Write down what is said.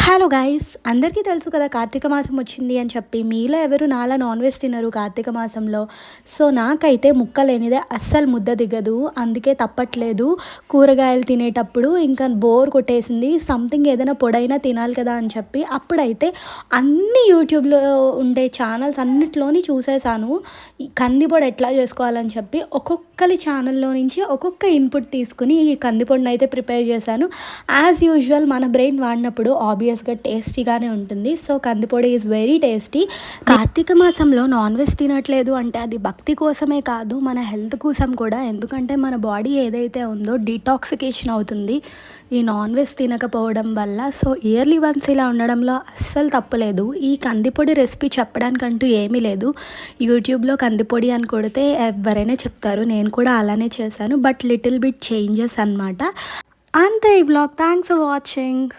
Hello guys, అందరికీ తెలుసు కదా కార్తీక మాసం వచ్చింది అని చెప్పి. మీలో ఎవరు నాలా నాన్ వెజ్ తినరు కార్తీక మాసంలో? సో నాకైతే ముక్క లేనిదే అస్సలు ముద్ద దిగదు. అందుకే తప్పట్లేదు. కూరగాయలు తినేటప్పుడు ఇంకా బోర్ కొట్టేసింది. సంథింగ్ ఏదైనా పొడైనా తినాలి కదా అని చెప్పి అప్పుడైతే అన్ని యూట్యూబ్లో ఉండే ఛానల్స్ అన్నిట్లోని చూసేసాను ఈ కందిపొడి ఎట్లా చేసుకోవాలని చెప్పి. ఒక్కొక్కరి ఛానల్లో నుంచి ఒక్కొక్క ఇన్పుట్ తీసుకుని ఈ కందిపొడిని అయితే ప్రిపేర్ చేశాను. యాజ్ యూజువల్ మన బ్రెయిన్ వాడినప్పుడు ఆబ్వియస్గా టేస్టీగానే ఉంటుంది. సో కందిపొడి ఈజ్ వెరీ టేస్టీ. కార్తీక మాసంలో నాన్ వెజ్ తినట్లేదు అంటే అది భక్తి కోసమే కాదు, మన హెల్త్ కోసం కూడా. ఎందుకంటే మన బాడీ ఏదైతే ఉందో డీటాక్సికేషన్ అవుతుంది ఈ నాన్ వెజ్ తినకపోవడం వల్ల. సో ఇయర్లీ వన్స్ ఇలా ఉండడంలో అస్సలు తప్పలేదు. ఈ కందిపొడి రెసిపీ చెప్పడానికంటూ ఏమీ లేదు. యూట్యూబ్లో కందిపొడి అని కొడితే ఎవరైనా చెప్తారు. నేను కూడా అలానే చేశాను, బట్ లిటిల్ బిట్ చేంజెస్ అనమాట. అంతే ఈ వ్లాగ్. Thanks for watching.